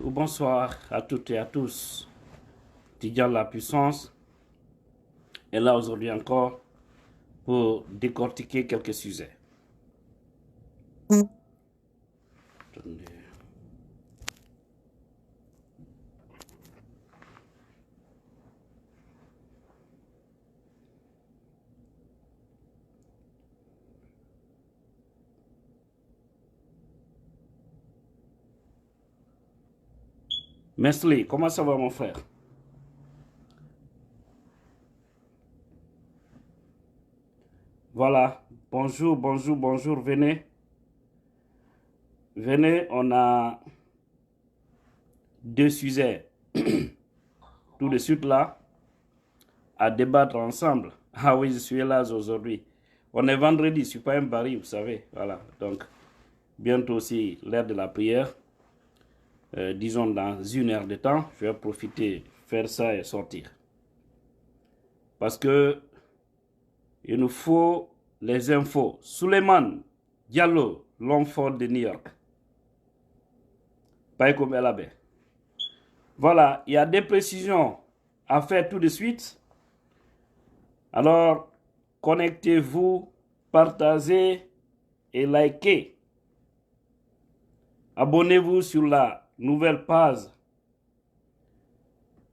ou bonsoir à toutes et à tous. Tidjane La Puissance est là aujourd'hui encore pour décortiquer quelques sujets. Attendez. Mesli, comment ça va mon frère? Voilà, bonjour, bonjour, bonjour, venez. Venez, on a deux sujets tout de suite là à débattre ensemble. Ah oui, je suis là aujourd'hui. On est vendredi, je ne suis pas un baril, vous savez. Voilà, donc bientôt aussi l'heure de la prière. Disons dans une heure de temps, je vais profiter, faire ça et sortir. Parce que il nous faut les infos. Suleiman Diallo, l'homme fort de New York. Pas comme Elabé. Voilà, il y a des précisions à faire tout de suite. Alors, connectez-vous, partagez et likez. Abonnez-vous sur la nouvelle page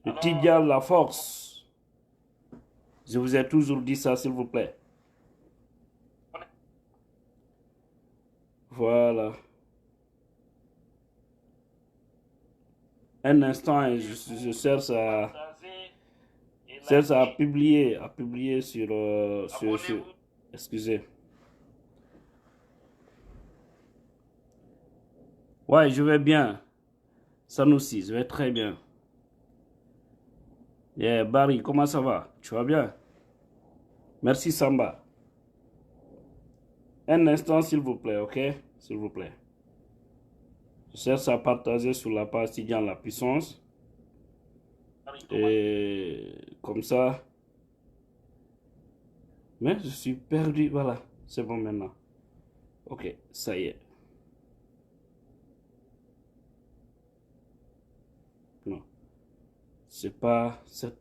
de Tidjane La Force. Je vous ai toujours dit ça, s'il vous plaît. Voilà. Un instant, je cherche à publier sur excusez. Ouais, je vais bien. Sanoussi, je vais très bien. Yeah, Barry, comment ça va? Tu vas bien? Merci Samba. Un instant, s'il vous plaît, ok? S'il vous plaît. Je cherche à partager sur la page Tidjane La Puissance. Et comme ça. Mais je suis perdu. Voilà, c'est bon maintenant. Ok, ça y est. Non, c'est pas cette.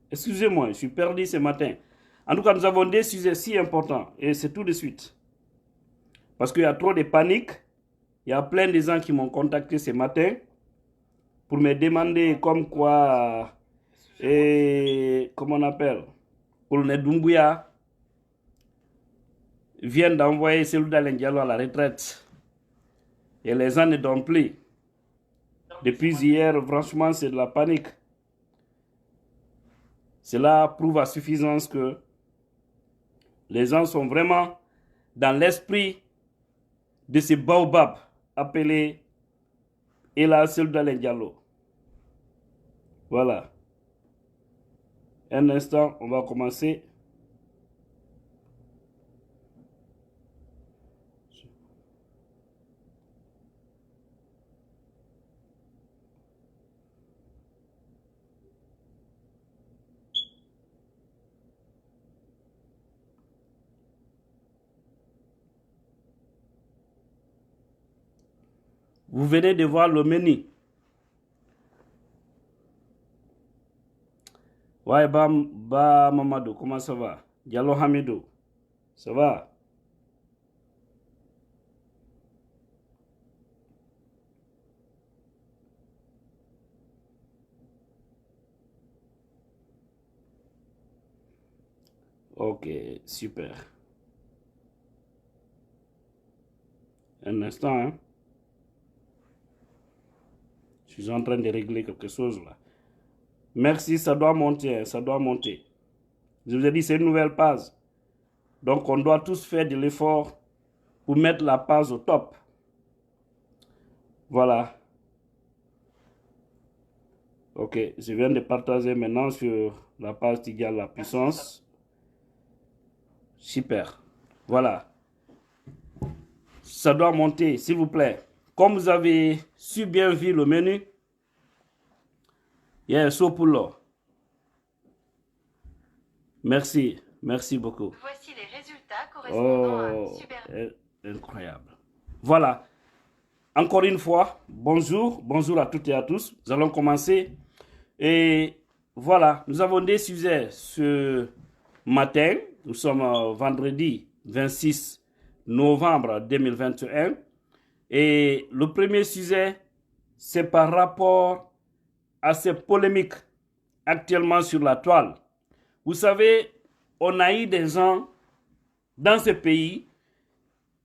Excusez-moi, je suis perdu ce matin. En tout cas, nous avons des sujets si importants. Et c'est tout de suite. Parce qu'il y a trop de panique. Il y a plein de gens qui m'ont contacté ce matin pour me demander comme quoi, comment on appelle, Colonel Doumbouya vient d'envoyer Selouda Diallo à la retraite. Et les gens ne dorment plus. Depuis hier, franchement, c'est de la panique. Cela prouve à suffisance que les gens sont vraiment dans l'esprit de ce baobab appelé Ela Selouda Diallo. Voilà. Un instant, on va commencer. Vous venez de voir le menu. Ouais, ba Mamadou, comment ça va? Diallo Hamidou, ça va? Ok, super. Un instant, hein. Je suis en train de régler quelque chose là. Merci, ça doit monter, hein, ça doit monter. Je vous ai dit, c'est une nouvelle page. Donc, on doit tous faire de l'effort pour mettre la page au top. Voilà. Ok, je viens de partager maintenant sur la page Tidjane La Puissance. Super. Voilà. Ça doit monter, s'il vous plaît. Comme vous avez su bien vu le menu, il y a un saut pour l'or. Merci, merci beaucoup. Voici les résultats correspondant à Oh, Super. incroyable. Voilà. encore une fois, bonjour à toutes et à tous. Nous allons commencer. Et voilà, nous avons des sujets ce matin. Nous sommes vendredi 26 novembre 2021. Et le premier sujet, c'est par rapport à ces polémiques actuellement sur la toile. Vous savez, on a eu des gens dans ce pays,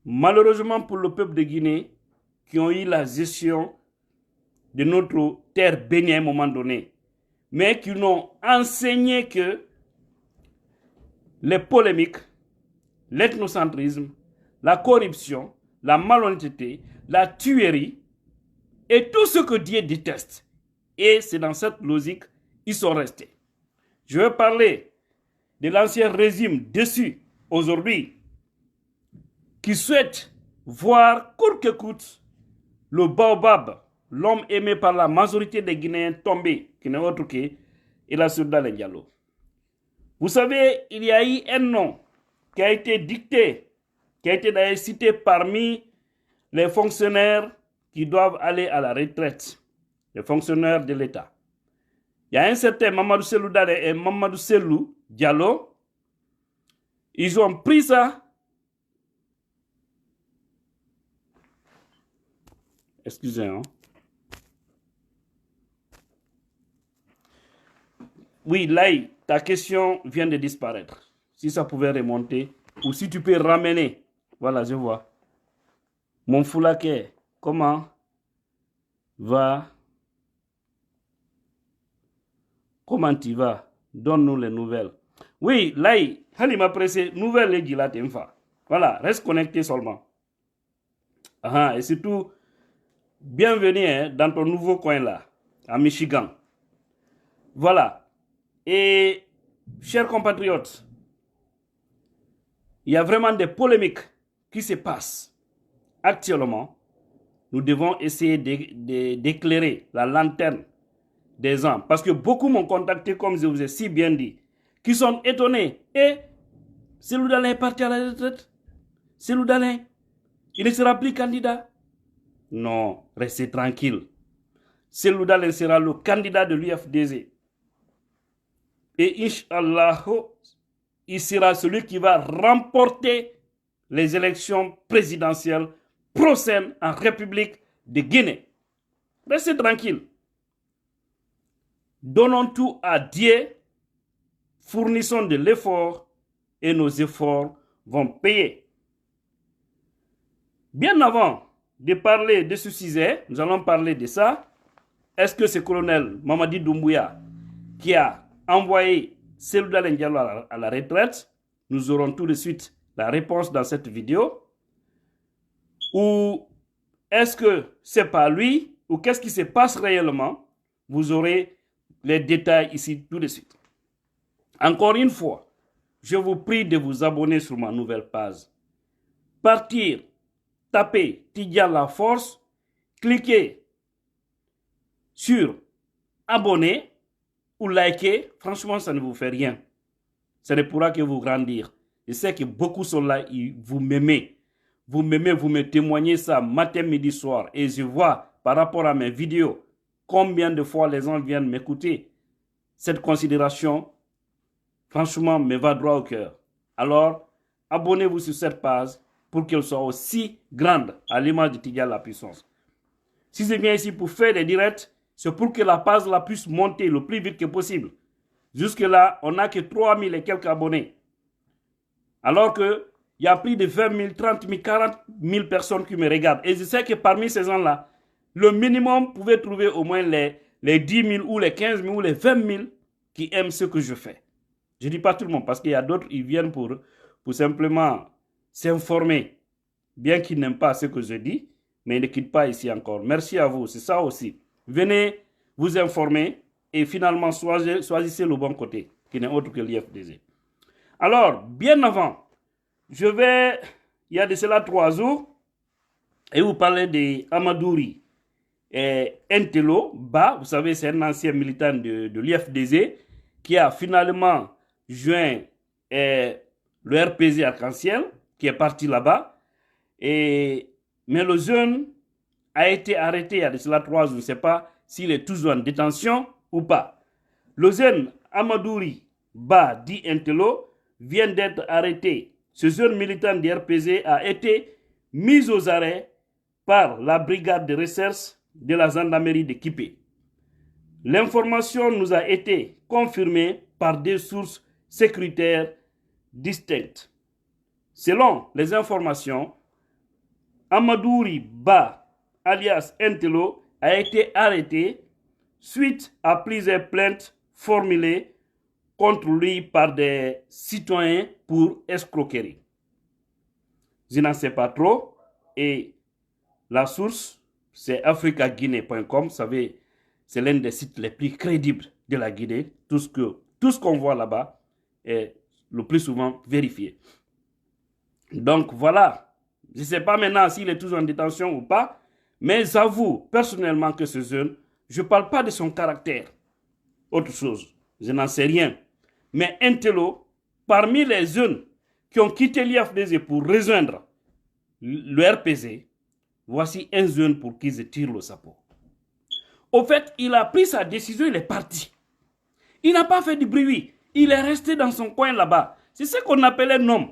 malheureusement pour le peuple de Guinée, qui ont eu la gestion de notre terre bénie à un moment donné, mais qui n'ont enseigné que les polémiques, l'ethnocentrisme, la corruption, la malhonnêteté, la tuerie et tout ce que Dieu déteste. Et c'est dans cette logique qu'ils sont restés. Je vais parler de l'ancien régime déçu aujourd'hui qui souhaite voir coûte que coûte le baobab, l'homme aimé par la majorité des Guinéens tombé, qui n'est autre que Souldan Diallo. Vous savez, il y a eu un nom qui a été dicté, qui a été d'ailleurs cité parmi les fonctionnaires qui doivent aller à la retraite, les fonctionnaires de l'État. Il y a un certain Mamadou Sellou et Mamadou Sellou Diallo. Ils ont pris ça. Excusez-moi. Oui, là, ta question vient de disparaître. Si ça pouvait remonter, ou si tu peux ramener. Voilà, je vois. Mon foulaké, comment va? Comment tu vas? Donne-nous les nouvelles. Oui, là, Halima pressé, nouvelle les la Temfa. Voilà, reste connecté seulement. Et surtout, bienvenue dans ton nouveau coin là, à Michigan. Voilà. Et, chers compatriotes, il y a vraiment des polémiques qui se passent actuellement. Nous devons essayer d'éclairer la lanterne des gens. Parce que beaucoup m'ont contacté, comme je vous ai si bien dit, qui sont étonnés. Et Sellou Dalein est parti à la retraite. Sellou Dalein, il ne sera plus candidat. Non, restez tranquille. Sellou Dalein sera le candidat de l'UFDG. Et Inch'Allah, il sera celui qui va remporter les élections présidentielles prochaines en République de Guinée. Restez tranquille. Donnons tout à Dieu, fournissons de l'effort et nos efforts vont payer. Bien avant de parler de ce sujet, nous allons parler de ça. Est-ce que c'est le colonel Mamadi Doumbouya qui a envoyé Sellou Dalein Diallo à la retraite? Nous aurons tout de suite la réponse dans cette vidéo. Ou est-ce que c'est pas lui? Ou qu'est-ce qui se passe réellement? Vous aurez les détails ici tout de suite. Encore une fois, je vous prie de vous abonner sur ma nouvelle page. Partir, taper Tidjane La Force, cliquez sur abonner ou liker. Franchement, ça ne vous fait rien. Ça ne pourra que vous grandir. Je sais que beaucoup sont là, vous m'aimez. Vous m'aimez, vous me témoignez ça matin, midi, soir. Et je vois par rapport à mes vidéos combien de fois les gens viennent m'écouter. Cette considération, franchement, me va droit au cœur. Alors, abonnez-vous sur cette page pour qu'elle soit aussi grande à l'image de Tidjane La Puissance. Si je viens ici pour faire des directs, c'est pour que la page la puisse monter le plus vite que possible. Jusque-là, on n'a que 3000 et quelques abonnés. Alors que il y a plus de 20 000, 30 000, 40 000 personnes qui me regardent. Et je sais que parmi ces gens-là, le minimum pouvait trouver au moins les 10 000 ou les 15 000 ou les 20 000 qui aiment ce que je fais. Je ne dis pas tout le monde parce qu'il y a d'autres qui viennent pour simplement s'informer. Bien qu'ils n'aiment pas ce que je dis, mais ils ne quittent pas ici encore. Merci à vous, c'est ça aussi. Venez vous informer et finalement choisissez le bon côté, qui n'est autre que l'IFDG. Alors, bien avant, il y a de cela 3 jours, et vous parlez de Amadouri et Entelo Ba, vous savez, c'est un ancien militant de l'IFDG qui a finalement joint le RPG Arc-en-Ciel, qui est parti là-bas. Mais le jeune a été arrêté il y a de cela 3 jours. Je ne sais pas s'il est toujours en détention ou pas. Le jeune Amadouri Ba, dit Intello, vient d'être arrêté. Ce jeune militant du RPZ a été mis aux arrêts par la brigade de recherche de la gendarmerie de Kipé. L'information nous a été confirmée par des sources sécuritaires distinctes. Selon les informations, Amadouri Ba, alias Intello, a été arrêté suite à plusieurs plaintes formulées contre lui par des citoyens pour escroquerie. Je n'en sais pas trop et la source, c'est africaguinée.com. Vous savez, c'est l'un des sites les plus crédibles de la Guinée. Tout ce qu'on voit là-bas est le plus souvent vérifié. Donc voilà, je ne sais pas maintenant s'il est toujours en détention ou pas, mais j'avoue personnellement que ce jeune, je ne parle pas de son caractère, autre chose, je n'en sais rien. Mais Intello, parmi les jeunes qui ont quitté l'IFDZ pour rejoindre le RPZ, voici un jeune pour qui je tire le chapeau. Au fait, il a pris sa décision, il est parti. Il n'a pas fait du bruit, il est resté dans son coin là-bas. C'est ce qu'on appelle un homme.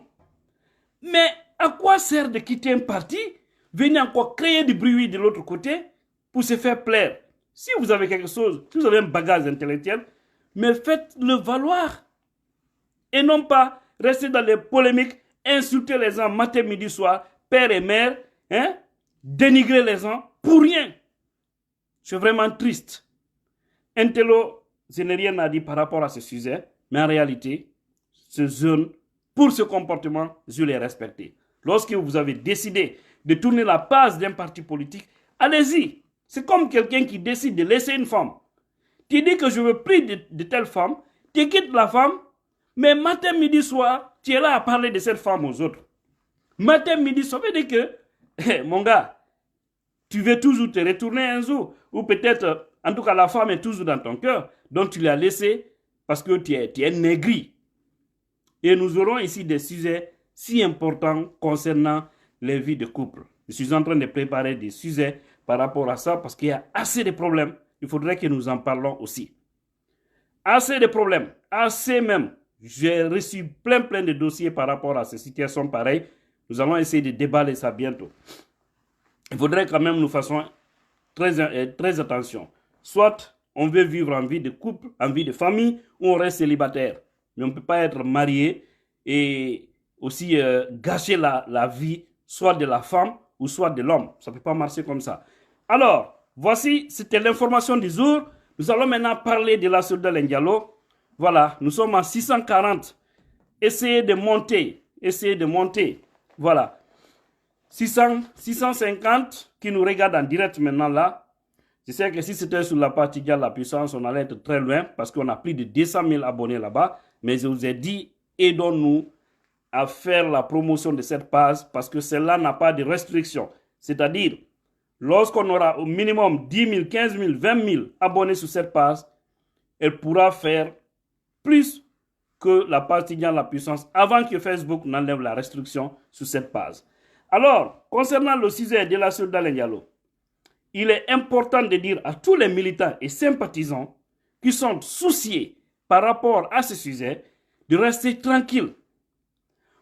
Mais à quoi sert de quitter un parti, venir encore créer du bruit de l'autre côté pour se faire plaire? Si vous avez quelque chose, si vous avez un bagage intellectuel, mais faites-le valoir. Et non pas rester dans les polémiques, insulter les gens matin, midi, soir, père et mère, dénigrer les gens pour rien. Je suis vraiment triste. Intello, je n'ai rien à dire par rapport à ce sujet, mais en réalité, ce jeune, pour ce comportement, je l'ai respecté. Lorsque vous avez décidé de tourner la page d'un parti politique, allez-y. C'est comme quelqu'un qui décide de laisser une femme. Tu dis que je veux plus de telle femme, tu quittes la femme, mais matin, midi, soir, tu es là à parler de cette femme aux autres. Matin, midi, ça veut dire que, mon gars, tu veux toujours te retourner un jour, ou peut-être, en tout cas, la femme est toujours dans ton cœur, donc tu l'as laissée parce que tu es négri. Et nous aurons ici des sujets si importants concernant les vies de couple. Je suis en train de préparer des sujets par rapport à ça parce qu'il y a assez de problèmes. Il faudrait que nous en parlons aussi. Assez de problèmes, assez même. J'ai reçu plein de dossiers par rapport à ces situations pareilles. Nous allons essayer de déballer ça bientôt. Il faudrait quand même nous fassions très attention. Soit on veut vivre en vie de couple, en vie de famille, ou on reste célibataire. Mais on ne peut pas être marié et aussi gâcher la vie soit de la femme ou soit de l'homme. Ça ne peut pas marcher comme ça. Alors, voici, c'était l'information du jour. Nous allons maintenant parler de la Soldats Diallo. Voilà, nous sommes à 640. Essayez de monter. Voilà. 650 qui nous regardent en direct maintenant là. Je sais que si c'était sur la partie de la puissance, on allait être très loin parce qu'on a plus de 200 000 abonnés là-bas. Mais je vous ai dit, aidons-nous à faire la promotion de cette page parce que celle-là n'a pas de restriction. C'est-à-dire, lorsqu'on aura au minimum 10 000, 15 000, 20 000 abonnés sur cette page, elle pourra faire plus que la page Tidjane la puissance avant que Facebook n'enlève la restriction sur cette page. Alors, concernant le sujet de la Soldats Diallo, il est important de dire à tous les militants et sympathisants qui sont souciés par rapport à ce sujet de rester tranquille.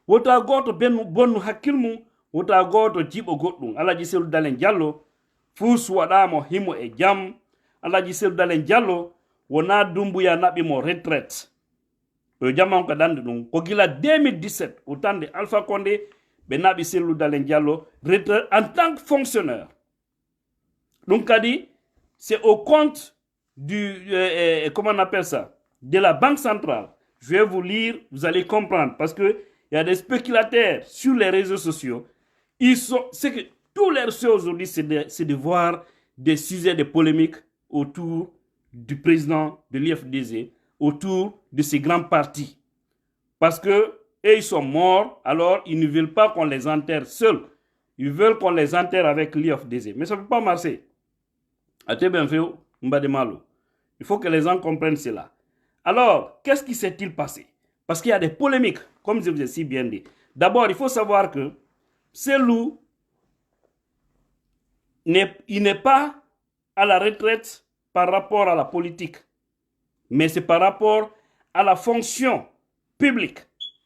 Wota goto bonu hakilmu, wota goto jibo goddum. Alaji Soldats Diallo fus wadamo himo e jam. Alaji Soldats Diallo wona dumbuya nabi mo retraite. O jamam ko dande dum ko gila 2017 au temps de Alpha Condé be nabi Soldats Diallo retraite en tant que fonctionnaire. Donc c'est au compte du comment on appelle ça, de la Banque centrale. Je vais vous lire, vous allez comprendre parce que il y a des spéculateurs sur les réseaux sociaux. C'est que tous les réseaux aujourd'hui, c'est de voir des sujets de polémique autour du président de l'IFDZ, autour de ces grands partis. Parce que ils sont morts, alors ils ne veulent pas qu'on les enterre seuls. Ils veulent qu'on les enterre avec l'IFDZ. Mais ça ne peut pas marcher. Il faut que les gens comprennent cela. Alors, qu'est-ce qui s'est-il passé? Parce qu'il y a des polémiques, comme je vous ai si bien dit. D'abord, il faut savoir que Selou il n'est pas à la retraite par rapport à la politique, mais c'est par rapport à la fonction publique,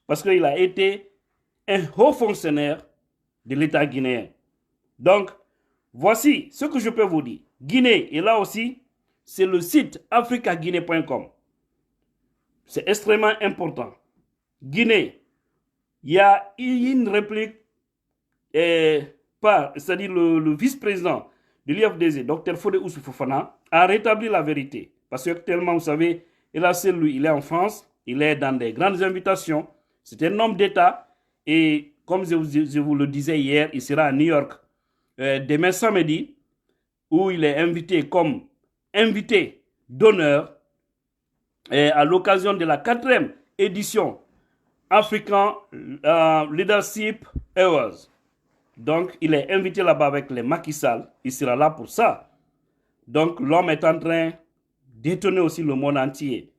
parce qu'il a été un haut fonctionnaire de l'État guinéen. Donc, voici ce que je peux vous dire. Guinée, et là aussi, c'est le site africaguinée.com. C'est extrêmement important. Guinée, il y a une réplique, c'est-à-dire le vice-président de l'IFDZ, Dr Fodé Oussou Fofana, a rétabli la vérité. Parce qu'actuellement, vous savez, il est en France, il est dans des grandes invitations, c'est un homme d'État, et comme je vous le disais hier, il sera à New York demain samedi, où il est invité comme invité d'honneur à l'occasion de la 4e édition African Leadership Awards. Donc, il est invité là-bas avec les Macky Sall. Il sera là pour ça. Donc, l'homme est en train d'étonner aussi le monde entier.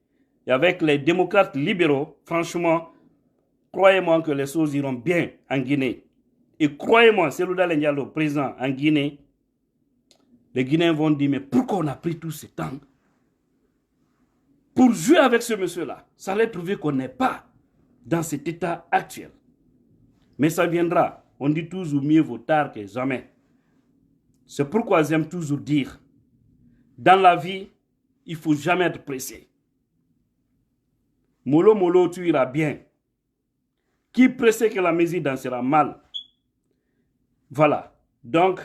Et avec les démocrates libéraux, franchement, croyez-moi que les choses iront bien en Guinée. Et croyez-moi, Cellou Dalein Diallo, président en Guinée, les Guinéens vont dire, mais pourquoi on a pris tout ce temps pour jouer avec ce monsieur-là? Ça allait prouver qu'on n'est pas dans cet état actuel. Mais ça viendra. On dit toujours mieux vaut tard que jamais. C'est pourquoi j'aime toujours dire, dans la vie, il ne faut jamais être pressé. Mollo, mollo, tu iras bien. Qui pressé que la musique dansera mal. Voilà. Donc,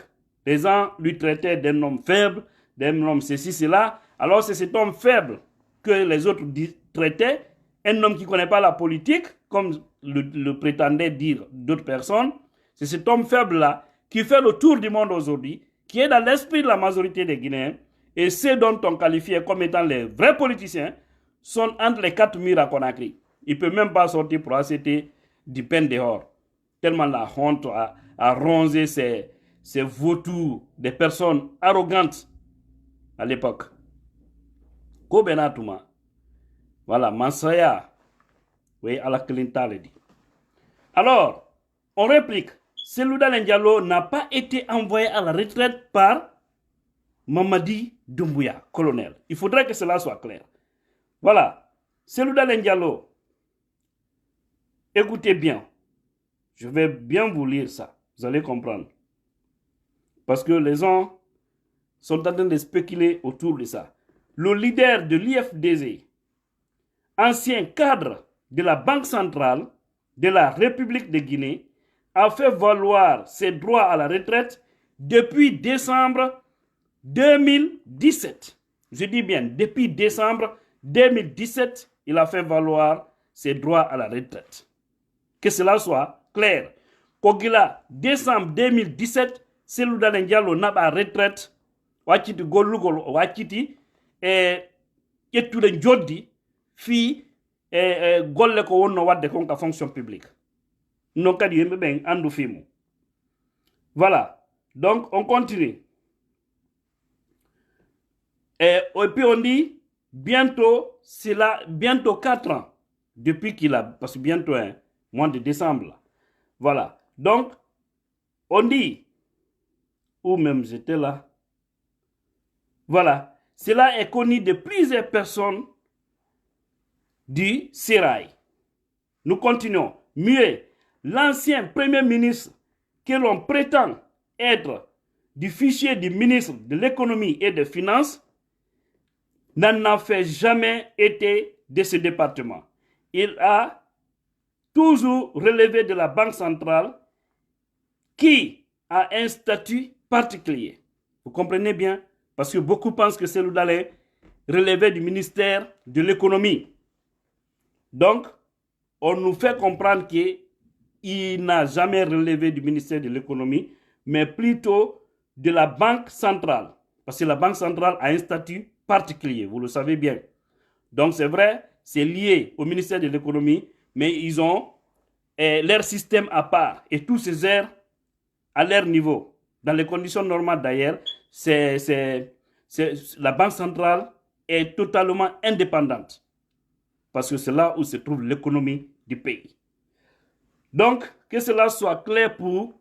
les gens lui traitaient d'un homme faible, d'un homme ceci, cela. Alors, c'est cet homme faible que les autres traitaient. Un homme qui ne connaît pas la politique, comme le prétendaient dire d'autres personnes. C'est cet homme faible-là qui fait le tour du monde aujourd'hui, qui est dans l'esprit de la majorité des Guinéens. Et ceux dont on qualifiait comme étant les vrais politiciens sont entre les 4 murs à Conakry. Il ne peut même pas sortir pour accepter du pain dehors. Tellement la honte a rongé ces vautours, des personnes arrogantes à l'époque. Kobenatouma. Voilà, Mansaya. Oui, à la Clinton le dit. Alors, on réplique. Cellou Dalein Diallo n'a pas été envoyé à la retraite par Mamadi Doumbouya, colonel. Il faudrait que cela soit clair. Voilà. Cellou Dalein Diallo, écoutez bien. Je vais bien vous lire ça. Vous allez comprendre. Parce que les gens sont en train de spéculer autour de ça. Le leader de l'IFDZ, ancien cadre de la Banque centrale de la République de Guinée, a fait valoir ses droits à la retraite depuis décembre 2017. Je dis bien, depuis décembre 2017, il a fait valoir ses droits à la retraite. Que cela soit clair. Kogila, décembre 2017, Cellou Dalein Diallo n'a pas retraite. Wakiti golugol wakiti etude joddi fi golle ko wonno wadde kon ka fonction publique. Non kadi yembe ben andu fimu. Voilà. Donc on continue. Et puis on dit bientôt, c'est là, bientôt 4 ans depuis qu'il a, parce que bientôt mois de décembre là. Voilà. Donc on dit, ou même j'étais là. Voilà. Cela est connu de plusieurs personnes du Sérail. Nous continuons. Mieux, l'ancien premier ministre que l'on prétend être du fichier du ministre de l'économie et des finances n'en a fait jamais été de ce département. Il a toujours relevé de la Banque centrale qui a un statut particulier. Vous comprenez bien? Parce que beaucoup pensent que Cellou Dalein relevait du ministère de l'économie. Donc, on nous fait comprendre qu'il n'a jamais relevé du ministère de l'économie, mais plutôt de la Banque centrale. Parce que la Banque centrale a un statut particulier, vous le savez bien. Donc, c'est vrai, c'est lié au ministère de l'économie, mais ils ont leur système à part et tous ces airs à leur niveau. Dans les conditions normales d'ailleurs, la Banque centrale est totalement indépendante. Parce que c'est là où se trouve l'économie du pays. Donc, que cela soit clair pour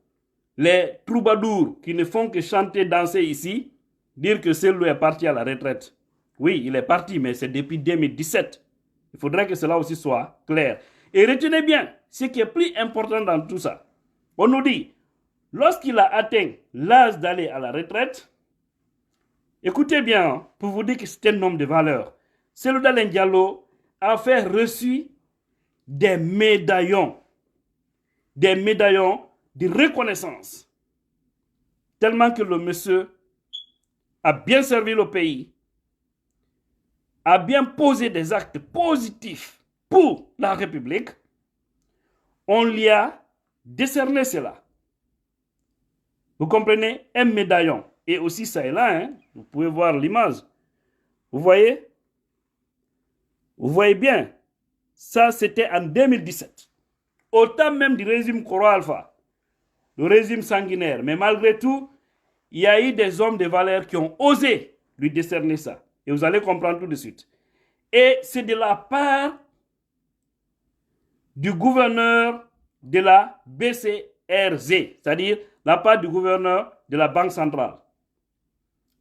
les troubadours qui ne font que chanter, danser ici, dire que Cellou est parti à la retraite. Oui, il est parti, mais c'est depuis 2017. Il faudrait que cela aussi soit clair. Et retenez bien, ce qui est plus important dans tout ça, on nous dit, lorsqu'il a atteint l'âge d'aller à la retraite, écoutez bien, hein, pour vous dire que c'est un homme de valeur. Cellou Dalein Diallo a fait reçu des médaillons de reconnaissance. Tellement que le monsieur a bien servi le pays, a bien posé des actes positifs pour la République, on lui a décerné cela. Vous comprenez? Un médaillon. Et aussi ça et là, hein, vous pouvez voir l'image. Vous voyez? Vous voyez bien. Ça, c'était en 2017. Au temps même du régime Koro Alpha, le régime sanguinaire. Mais malgré tout, il y a eu des hommes de valeur qui ont osé lui décerner ça. Et vous allez comprendre tout de suite. Et c'est de la part du gouverneur de la BCRZ, c'est-à-dire la part du gouverneur de la Banque centrale,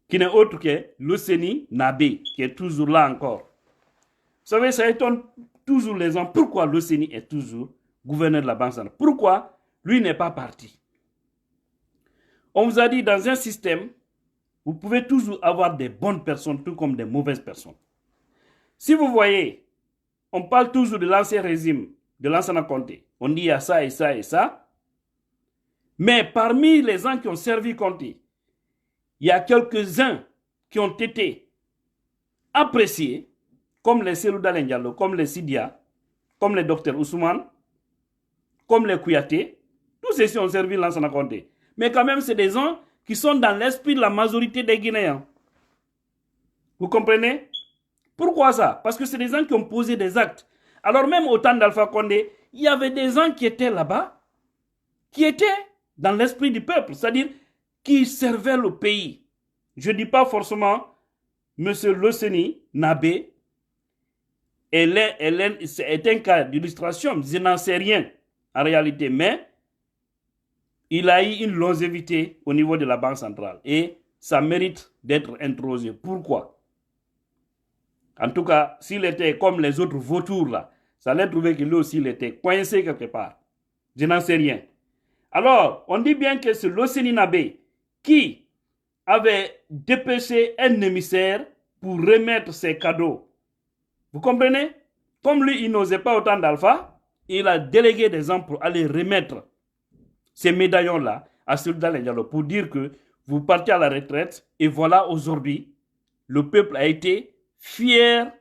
qui n'est autre que Loseni Nabé, qui est toujours là encore. Vous savez, ça étonne toujours les gens. Pourquoi Loseni est toujours gouverneur de la Banque centrale? Pourquoi lui n'est pas parti? On vous a dit, dans un système, vous pouvez toujours avoir des bonnes personnes, tout comme des mauvaises personnes. Si vous voyez, on parle toujours de l'ancien régime, de l'ancien Conté. On dit il y a ça et ça et ça. Mais parmi les gens qui ont servi Conté, il y a quelques-uns qui ont été appréciés, comme les Cellou Dalein Diallo, comme les Sidia, comme les docteurs Ousmane, comme les Kouyaté. Tous ceux-ci ont servi l'ancien Conté. Mais quand même, c'est des gens qui sont dans l'esprit de la majorité des Guinéens. Vous comprenez? Pourquoi ça? Parce que c'est des gens qui ont posé des actes. Alors même au temps d'Alpha Condé, il y avait des gens qui étaient là-bas, qui étaient dans l'esprit du peuple, c'est-à-dire qui servaient le pays. Je ne dis pas forcément M. Loseni Nabé, c'est un cas d'illustration, je n'en sais rien en réalité, mais il a eu une longévité au niveau de la Banque centrale et ça mérite d'être introsé. Pourquoi? En tout cas, s'il était comme les autres vautours là, ça allait trouver que lui aussi il était coincé quelque part. Je n'en sais rien. Alors, on dit bien que c'est Loseni Nabé qui avait dépêché un émissaire pour remettre ses cadeaux. Vous comprenez? Comme lui, il n'osait pas autant d'Alpha, il a délégué des gens pour aller remettre ces médaillons-là à Cellou Dalein Diallo pour dire que vous partez à la retraite et voilà aujourd'hui, le peuple a été fier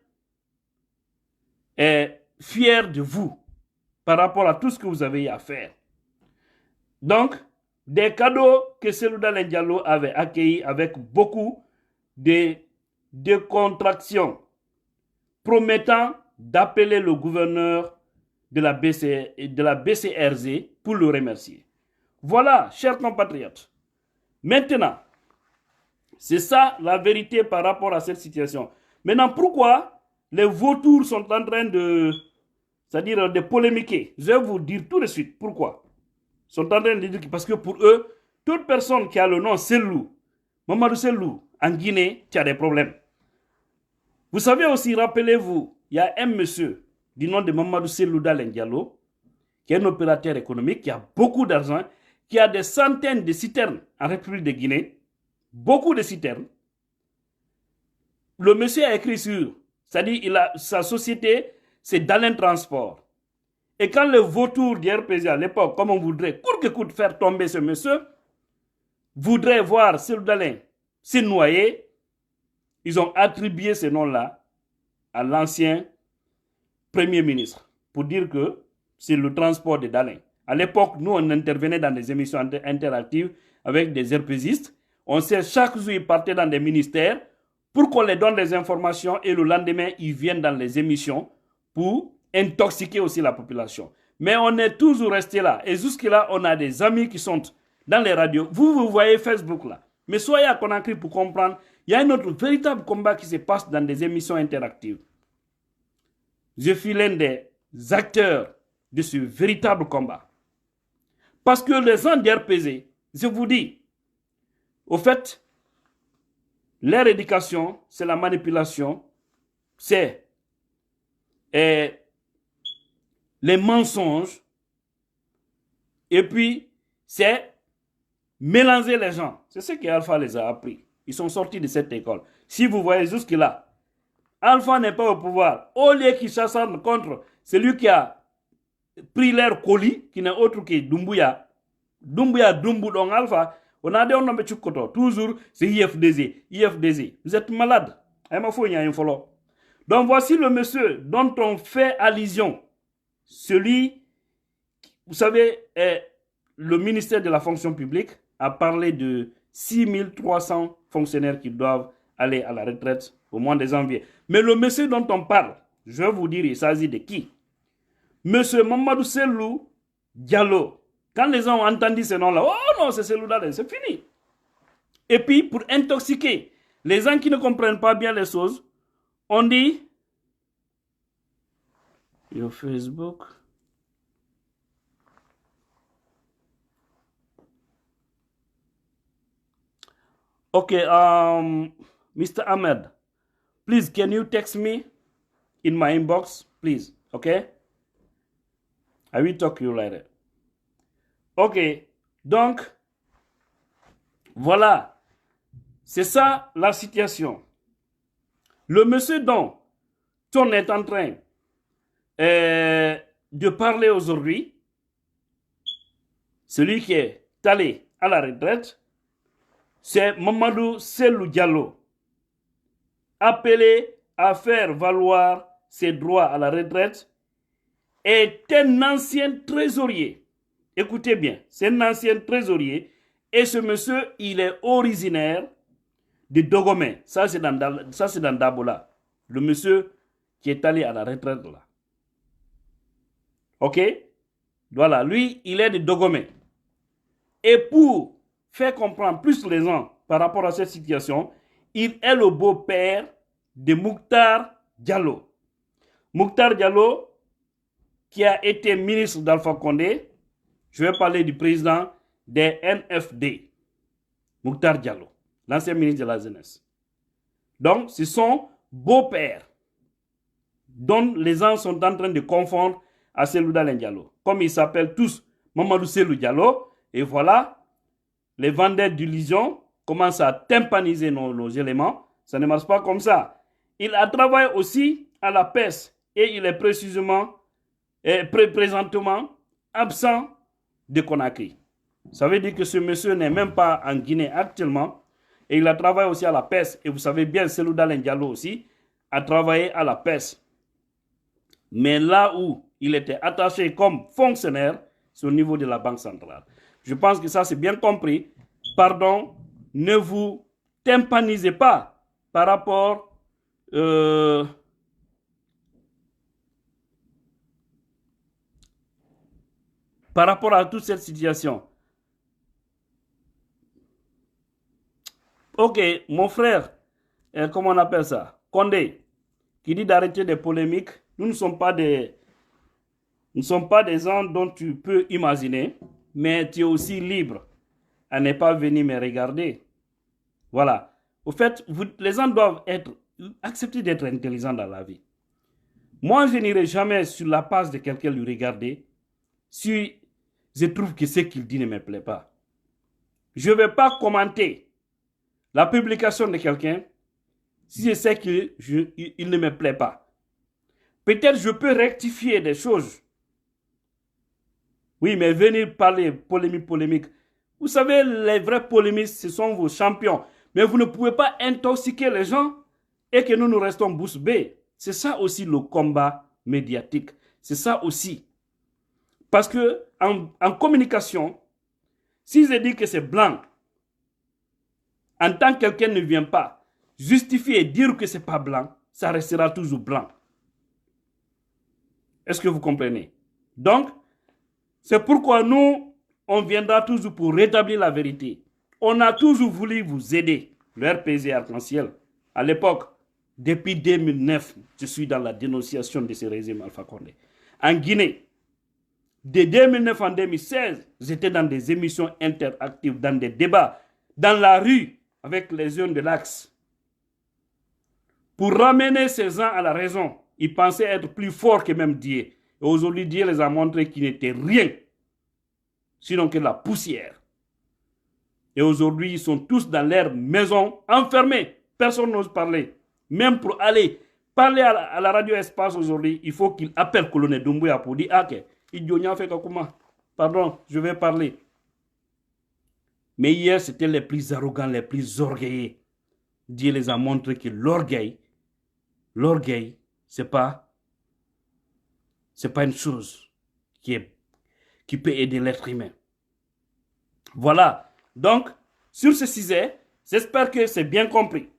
de vous par rapport à tout ce que vous avez à faire. Donc, des cadeaux que Cellou Dalein Diallo avait accueillis avec beaucoup de contractions, promettant d'appeler le gouverneur de la BCRZ pour le remercier. Voilà, chers compatriotes. Maintenant, c'est ça la vérité par rapport à cette situation. Maintenant, pourquoi les vautours sont en train de polémiquer? Je vais vous dire tout de suite pourquoi. Ils sont en train de dire que parce que pour eux, toute personne qui a le nom Cellou, Mamadou Cellou, en Guinée, tu as des problèmes. Vous savez aussi, rappelez-vous, il y a un monsieur du nom de Mamadou Cellou Dalein Diallo, qui est un opérateur économique, qui a beaucoup d'argent, qui a des centaines de citernes en République de Guinée, beaucoup de citernes. Le monsieur a écrit sur, c'est-à-dire sa société, c'est Dalein Transport. Et quand le vautour du RPZ à l'époque, comme on voudrait, court que coûte faire tomber ce monsieur, voudrait voir Cellou Dalein se noyer, ils ont attribué ce nom-là à l'ancien Premier ministre pour dire que c'est le transport de Dalein. À l'époque, nous, on intervenait dans des émissions interactives avec des RPZistes. On sait chaque jour, ils partaient dans des ministères pour qu'on les donne des informations et le lendemain, ils viennent dans les émissions pour intoxiquer aussi la population. Mais on est toujours resté là. Et jusque-là, on a des amis qui sont dans les radios. Vous voyez Facebook là. Mais soyez à Conakry pour comprendre. Il y a un autre véritable combat qui se passe dans des émissions interactives. Je suis l'un des acteurs de ce véritable combat. Parce que les gens d'RPZ, je vous dis, au fait, leur éducation, c'est la manipulation, c'est les mensonges, et puis c'est mélanger les gens. C'est ce qu'Alpha les a appris. Ils sont sortis de cette école. Si vous voyez jusque-là, Alpha n'est pas au pouvoir. Au lieu qu'il s'acharne contre celui qui a pris leur colis, qui n'est autre que Doumbouya. Doumbouya, Doumbou, donc Alpha, on a dit on a toujours c'est IFDZ, IFDZ. Vous êtes malade. Donc voici le monsieur dont on fait allusion. Celui, vous savez, le ministère de la fonction publique a parlé de 6300 fonctionnaires qui doivent aller à la retraite au mois de janvier. Mais le monsieur dont on parle, je vais vous dire, il s'agit de qui? Monsieur Mamadou Selou Diallo. Quand les gens ont entendu ce nom-là, oh non, c'est Selou Diallo, c'est fini. Et puis, pour intoxiquer les gens qui ne comprennent pas bien les choses, on dit, your Facebook, okay, Mr. Ahmed, please, can you text me in my inbox, please, okay? I will talk to you later. Ok, donc, voilà, c'est ça la situation. Le monsieur dont on est en train de parler aujourd'hui, celui qui est allé à la retraite, c'est Mamadou Selou Diallo, appelé à faire valoir ses droits à la retraite, est un ancien trésorier. Écoutez bien, c'est un ancien trésorier et ce monsieur, il est originaire de Dogomé. Ça, c'est dans Dabola. Le monsieur qui est allé à la retraite là. Ok? Voilà, lui, il est de Dogomé. Et pour faire comprendre plus les gens par rapport à cette situation, il est le beau-père de Mouktar Diallo. Mouktar Diallo, qui a été ministre d'Alpha Condé, je vais parler du président des NFD, Mouktar Diallo, l'ancien ministre de la Jeunesse. Donc, c'est son beau-père, dont les gens sont en train de confondre à Selou Diallo. Comme ils s'appellent tous Mamadou Selou Diallo, et voilà, les vendeurs d'illusions commencent à tympaniser nos éléments. Ça ne marche pas comme ça. Il a travaillé aussi à la PES et il est présentement absent de Conakry. Ça veut dire que ce monsieur n'est même pas en Guinée actuellement et il a travaillé aussi à la PES. Et vous savez bien, Selou Diallo aussi a travaillé à la PES. Mais là où il était attaché comme fonctionnaire, c'est au niveau de la Banque centrale. Je pense que ça c'est bien compris. Pardon, ne vous tympanisez pas par rapport à toute cette situation. Ok, mon frère, comment on appelle ça? Condé, qui dit d'arrêter des polémiques. Nous ne sommes pas des gens dont tu peux imaginer, mais tu es aussi libre à ne pas venir me regarder. Voilà. Au fait, les gens doivent accepter d'être intelligents dans la vie. Moi, je n'irai jamais sur la page de quelqu'un lui regarder si je trouve que ce qu'il dit ne me plaît pas. Je ne vais pas commenter la publication de quelqu'un si je sais qu'il ne me plaît pas. Peut-être je peux rectifier des choses. Oui, mais venir parler polémique. Vous savez, les vrais polémistes, ce sont vos champions. Mais vous ne pouvez pas intoxiquer les gens et que nous restons bouche bée. C'est ça aussi le combat médiatique. C'est ça aussi. Parce que en communication, si je dis que c'est blanc, en tant que quelqu'un ne vient pas justifier et dire que ce n'est pas blanc, ça restera toujours blanc. Est-ce que vous comprenez? Donc, c'est pourquoi nous, on viendra toujours pour rétablir la vérité. On a toujours voulu vous aider. Le RPG Arc-en-Ciel, à l'époque, depuis 2009, je suis dans la dénonciation de ce régime Alpha Condé. En Guinée, De 2009 en 2016, j'étais dans des émissions interactives, dans des débats, dans la rue, avec les jeunes de l'Axe. Pour ramener ces gens à la raison, ils pensaient être plus forts que même Dieu. Et aujourd'hui, Dieu les a montré qu'ils n'étaient rien, sinon que la poussière. Et aujourd'hui, ils sont tous dans leur maison, enfermés. Personne n'ose parler. Même pour aller parler à la radio Espace aujourd'hui, il faut qu'il appelle Colonel Doumbouya pour dire « Ah, ok, pardon, je vais parler. » Mais hier, c'était les plus arrogants, les plus orgueilleux. Dieu les a montré que l'orgueil, c'est pas une chose qui peut aider l'être humain. Voilà. Donc, sur ce sujet, j'espère que c'est bien compris.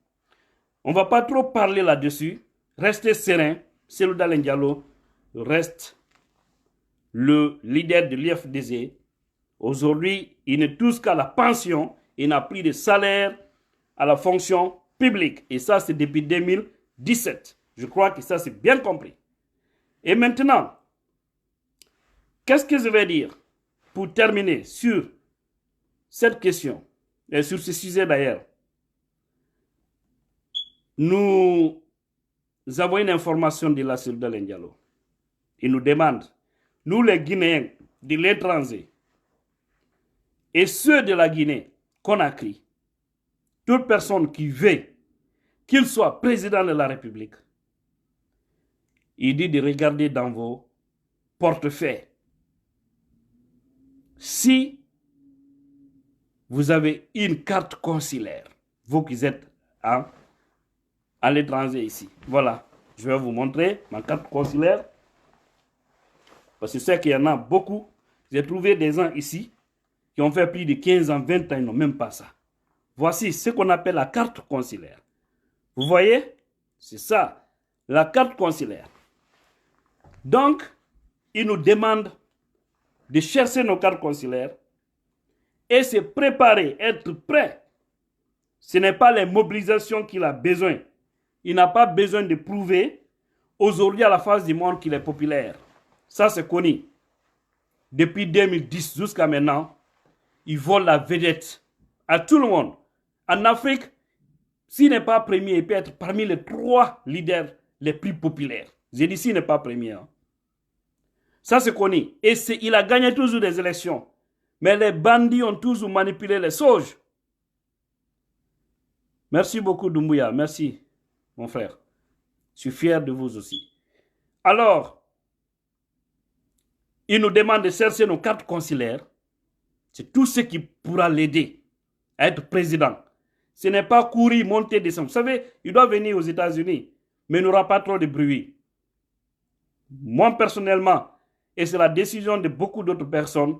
On ne va pas trop parler là-dessus. Restez serein. Cellou Dalein Diallo reste le leader de l'IFDZ. Aujourd'hui, il ne touche qu'à la pension. Il n'a plus de salaire à la fonction publique. Et ça, c'est depuis 2017. Je crois que ça, c'est bien compris. Et maintenant, qu'est-ce que je vais dire pour terminer sur cette question et sur ce sujet d'ailleurs? Nous avons une information de la Cellou Dalein Diallo. Il nous demande, nous les Guinéens de l'étranger et ceux de la Guinée, Conakry, toute personne qui veut qu'il soit président de la République, il dit de regarder dans vos portefeuilles. Si vous avez une carte consulaire, vous qui êtes à l'étranger ici, voilà, je vais vous montrer ma carte consulaire. Parce que je sais qu'il y en a beaucoup. J'ai trouvé des gens ici qui ont fait plus de 15 ans, 20 ans, ils n'ont même pas ça. Voici ce qu'on appelle la carte consulaire. Vous voyez? C'est ça, la carte consulaire. Donc, ils nous demandent de chercher nos cartes consulaires et se préparer, être prêt. Ce n'est pas les mobilisations qu'il a besoin. Il n'a pas besoin de prouver aujourd'hui à la face du monde qu'il est populaire. Ça, c'est connu. Depuis 2010 jusqu'à maintenant, ils volent la vedette à tout le monde. En Afrique, s'il n'est pas premier, il peut être parmi les 3 leaders les plus populaires. J'ai dit s'il n'est pas premier. Ça, c'est connu. Et il a gagné toujours des élections. Mais les bandits ont toujours manipulé les sauges. Merci beaucoup, Doumbouya. Merci, mon frère. Je suis fier de vous aussi. Alors, il nous demande de chercher nos cartes consulaires. C'est tout ce qui pourra l'aider à être président. Ce n'est pas courir, monter, descendre. Vous savez, il doit venir aux États-Unis, mais il n'aura pas trop de bruit. Moi, personnellement, et c'est la décision de beaucoup d'autres personnes,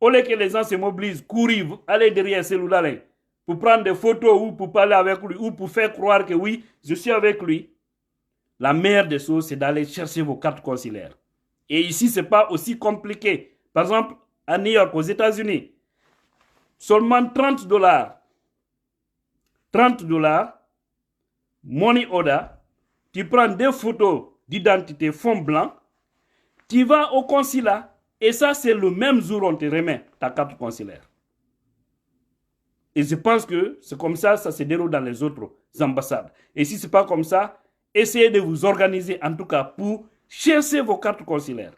au lieu que les gens se mobilisent, courir, aller derrière Cellou Dalein pour prendre des photos ou pour parler avec lui ou pour faire croire que oui, je suis avec lui, la meilleure des choses, c'est d'aller chercher vos cartes consulaires. Et ici, ce n'est pas aussi compliqué. Par exemple, à New York, aux États-Unis, seulement $30. $30, money order, tu prends des photos d'identité fond blanc, tu vas au consulat, et ça, c'est le même jour où on te remet ta carte consulaire. Et je pense que c'est comme ça, ça se déroule dans les autres ambassades. Et si ce n'est pas comme ça, essayez de vous organiser, en tout cas, pour chercher vos cartes consulaires.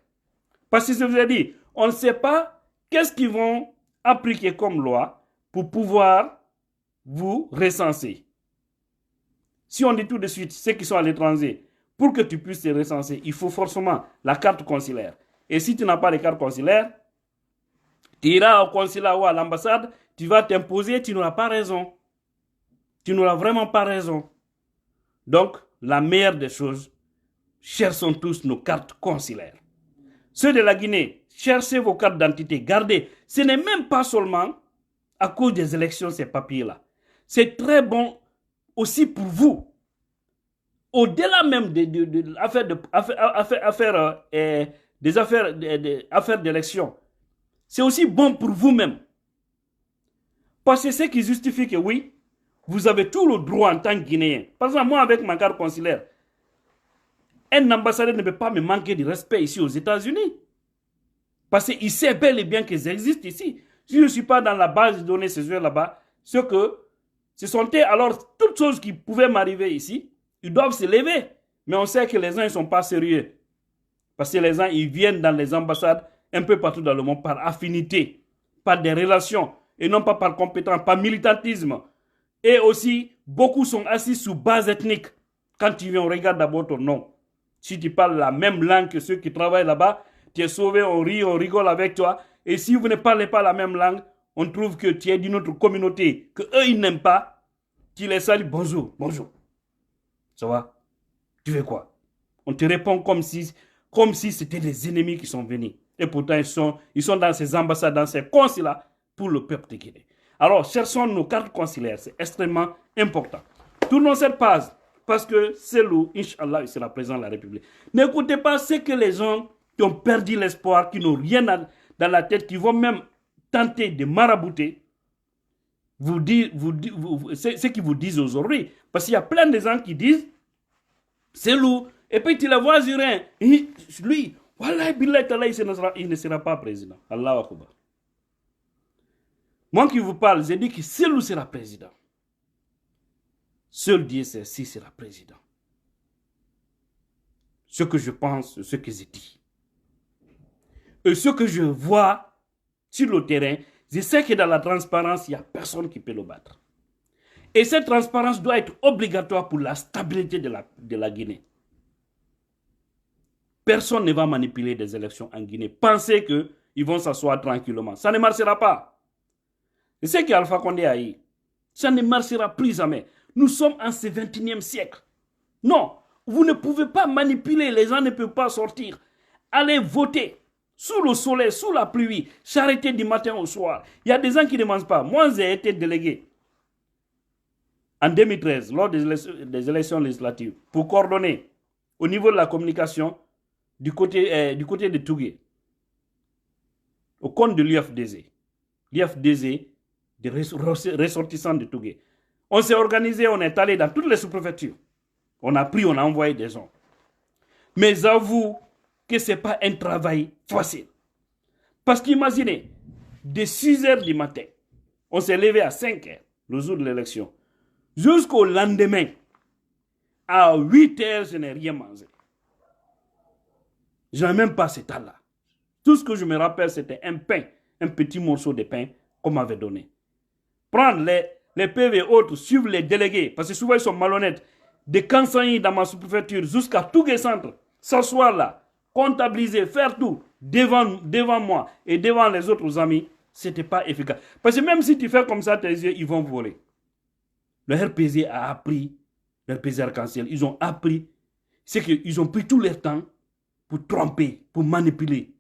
Parce que je vous ai dit, on ne sait pas qu'est-ce qu'ils vont appliquer comme loi pour pouvoir vous recenser. Si on dit tout de suite ceux qui sont à l'étranger, pour que tu puisses te recenser, il faut forcément la carte consulaire. Et si tu n'as pas de carte consulaire, tu iras au consulat ou à l'ambassade, tu vas t'imposer, tu n'auras pas raison. Tu n'auras vraiment pas raison. Donc, la meilleure des choses, cherchons tous nos cartes consulaires. Ceux de la Guinée, cherchez vos cartes d'identité, gardez. Ce n'est même pas seulement à cause des élections ces papiers-là. C'est très bon aussi pour vous. Au-delà même des affaires d'élection, c'est aussi bon pour vous-même. Parce que c'est ce qui justifie que oui, vous avez tout le droit en tant que Guinéen. Par exemple, moi avec ma carte consulaire, un ambassadeur ne peut pas me manquer de respect ici aux États-Unis. Parce qu'il sait bel et bien qu'ils existent ici. Si je ne suis pas dans la base de données ces jours là-bas, ce sont alors toutes choses qui pouvaient m'arriver ici, ils doivent se lever. Mais on sait que les gens ne sont pas sérieux. Parce que les gens, ils viennent dans les ambassades un peu partout dans le monde par affinité, par des relations, et non pas par compétence, par militantisme. Et aussi, beaucoup sont assis sous base ethnique. Quand tu viens, on regarde d'abord ton nom. Si tu parles la même langue que ceux qui travaillent là-bas, tu es sauvé, on rit, on rigole avec toi. Et si vous ne parlez pas la même langue, on trouve que tu es d'une autre communauté, que eux ils n'aiment pas. Tu les salues, bonjour, bonjour. Ça va? Tu veux quoi? On te répond comme si c'était des ennemis qui sont venus. Et pourtant, ils sont dans ces ambassades, dans ces consulats pour le peuple de Guinée. Alors, cherchons nos cartes consulaires. C'est extrêmement important. Tournons cette page. Parce que c'est l'eau, Inch'Allah, il sera président de la République. N'écoutez pas ce que les gens qui ont perdu l'espoir, qui n'ont rien dans la tête, qui vont même tenter de marabouter, ce qu'ils vous disent aujourd'hui. Parce qu'il y a plein de gens qui disent, c'est l'eau. Et puis tu la vois sur un. Lui, voilà, il ne sera pas président. Allahu Akbar. Moi qui vous parle, j'ai dit que Selou sera président. Seul Dieu sait si sera président. Ce que je pense, ce que j'ai dit. Et ce que je vois sur le terrain, je sais que dans la transparence, il n'y a personne qui peut le battre. Et cette transparence doit être obligatoire pour la stabilité de la Guinée. Personne ne va manipuler des élections en Guinée. Pensez qu'ils vont s'asseoir tranquillement. Ça ne marchera pas. C'est ce qu'Alpha Condé a dit. Ça ne marchera plus jamais. Nous sommes en ce 21e siècle. Non, vous ne pouvez pas manipuler. Les gens ne peuvent pas sortir. Allez voter. Sous le soleil, sous la pluie. S'arrêter du matin au soir. Il y a des gens qui ne mangent pas. Moi, j'ai été délégué en 2013, lors des élections législatives, pour coordonner au niveau de la communication du côté de Tougué, au compte de l'UFDZ. L'UFDZ, des ressortissants de Tougué. On s'est organisé, on est allé dans toutes les sous-préfectures. On a pris, on a envoyé des gens. Mais j'avoue que ce n'est pas un travail facile. Parce qu'imaginez, de 6 heures du matin, on s'est levé à 5 heures, le jour de l'élection. Jusqu'au lendemain, à 8 heures, je n'ai rien mangé. Je n'ai même pas ce temps-là. Tout ce que je me rappelle, c'était un pain, un petit morceau de pain qu'on m'avait donné. Prendre les PV autres, suivre les délégués, parce que souvent ils sont malhonnêtes, de Kansanyi dans ma sous-préfecture jusqu'à Tougué Centre, s'asseoir là, comptabiliser, faire tout devant moi et devant les autres amis, ce n'était pas efficace. Parce que même si tu fais comme ça, tes yeux, ils vont voler. Le RPZ a appris, le RPZ Arc-en-Ciel, ils ont appris, c'est qu'ils ont pris tout leur temps pour tromper, pour manipuler.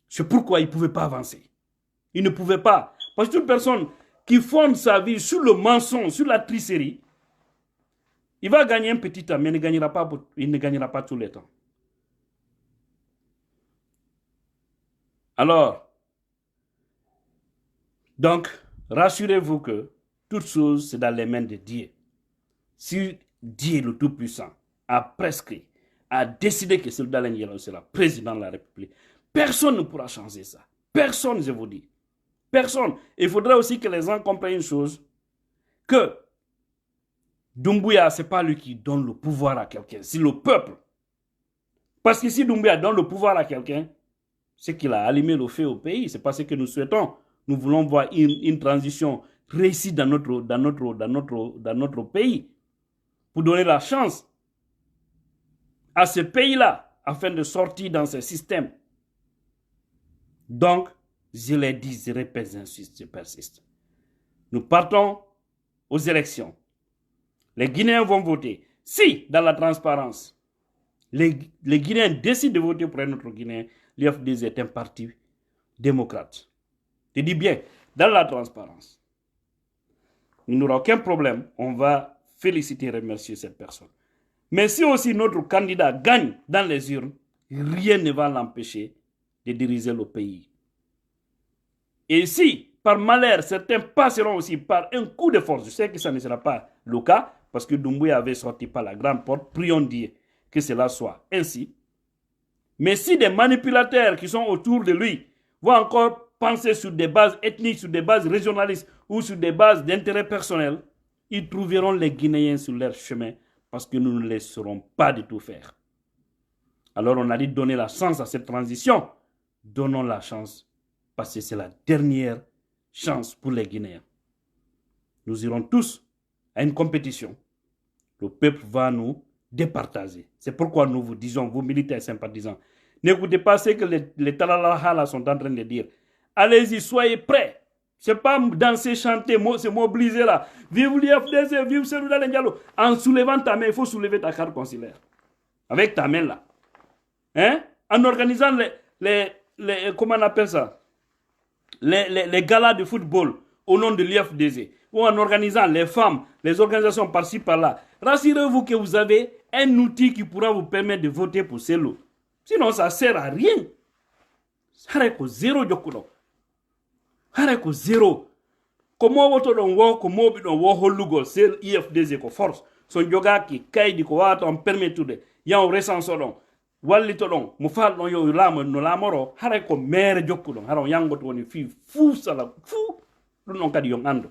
C'est pourquoi ils ne pouvaient pas avancer. Ils ne pouvaient pas. Parce que toute personne qui fonde sa vie sur le mensonge, sur la tricherie, il va gagner un petit temps, mais il ne gagnera pas tout le temps. Alors, donc, rassurez-vous que toute chose, c'est dans les mains de Dieu. Si Dieu, le Tout-Puissant, a prescrit, a décidé que Selou Dalein Diallo sera président de la République, personne ne pourra changer ça. Personne, je vous dis. Personne. Il faudrait aussi que les gens comprennent une chose, que Doumbouya, ce n'est pas lui qui donne le pouvoir à quelqu'un, c'est le peuple. Parce que si Doumbouya donne le pouvoir à quelqu'un, c'est qu'il a allumé le feu au pays. C'est pas ce que nous souhaitons. Nous voulons voir une transition réussie dans notre pays. Pour donner la chance à ce pays-là, afin de sortir dans ce système. Donc, je l'ai dit, je répète, j'insiste, je persiste. Nous partons aux élections. Les Guinéens vont voter. Si, dans la transparence, les Guinéens décident de voter pour un autre Guinéen, l'UFDZ est un parti démocrate. Je dis bien, dans la transparence, il n'y aura aucun problème. On va féliciter et remercier cette personne. Mais si aussi notre candidat gagne dans les urnes, rien ne va l'empêcher de diriger le pays. Et si, par malheur, certains passeront aussi par un coup de force, je sais que ça ne sera pas le cas, parce que Doumbouya avait sorti par la grande porte, prions Dieu que cela soit ainsi. Mais si des manipulateurs qui sont autour de lui vont encore penser sur des bases ethniques, sur des bases régionalistes ou sur des bases d'intérêt personnel, ils trouveront les Guinéens sur leur chemin parce que nous ne laisserons pas du tout faire. Alors on a dit donner la chance à cette transition. Donnons la chance parce que c'est la dernière chance pour les Guinéens. Nous irons tous à une compétition. Le peuple va nous départager. C'est pourquoi nous vous disons, vous militaires sympathisants, n'écoutez pas ce que les Talalaha sont en train de dire. Allez-y, soyez prêts. C'est pas danser, chanter, se mobiliser là. Vive l'IFDC, vive Selouda Diallo. En soulevant ta main, il faut soulever ta carte consulaire. Avec ta main là. Hein? En organisant comment on appelle ça? Les galas de football au nom de l'IFDC. Ou en organisant les femmes, les organisations par-ci par-là. Rassurez-vous que vous avez un outil qui pourra vous permettre de voter pour Celo. Sinon, ça ne sert à rien. Ça reste zéro jokulo. Ça reste zéro. Comment vous avez comment vous avez c'est l'IFDC ko force. Son yoga qui kaidi ko wato on permet tout de. Yan recenso don. Walli to don mo fal don yo lamo no lamoro hare ko mere jokkudo haro yango to woni fi fu sala fu dum non kadi yo ando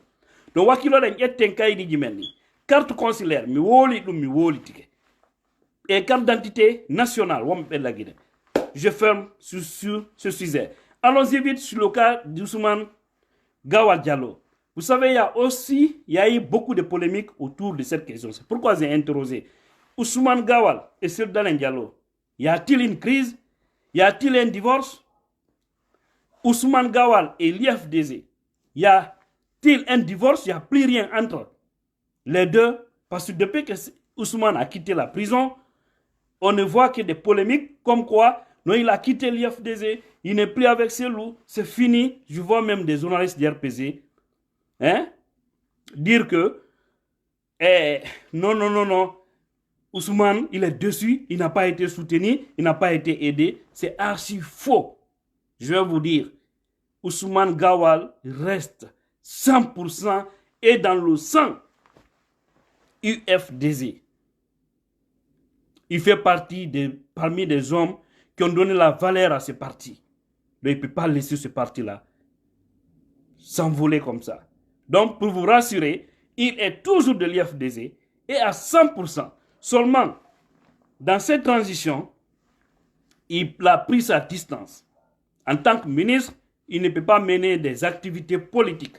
do wakilo den etten kaydi jimelni carte consulaire mi woli dum mi woli tike et carte d'identité nationale wombe la Guinée. Je ferme sur ce sujet. Allons-y vite sur le cas d'Ousmane Gawal Diallo. Vous savez, il y a eu beaucoup de polémiques autour de cette question. C'est pourquoi j'ai interrogé Ousmane Gawal et Selouda Diallo. Y a-t-il une crise? Y a-t-il un divorce? Ousmane Gawal et l'IFDC. Y a-t-il un divorce? Il n'y a plus rien entre les deux. Parce que depuis que Ousmane a quitté la prison, on ne voit que des polémiques comme quoi, non, il a quitté l'IFDC, il n'est plus avec Selou, c'est fini. Je vois même des journalistes d'RPC dire que non. Ousmane, il est dessus, il n'a pas été soutenu, il n'a pas été aidé. C'est archi faux. Je vais vous dire, Ousmane Gawal reste 100% et dans le sang UFDC. Il fait parmi des hommes qui ont donné la valeur à ce parti. Mais il ne peut pas laisser ce parti-là s'envoler comme ça. Donc, pour vous rassurer, il est toujours de l'IFDC et à 100%. Seulement, dans cette transition, il a pris sa distance. En tant que ministre, il ne peut pas mener des activités politiques.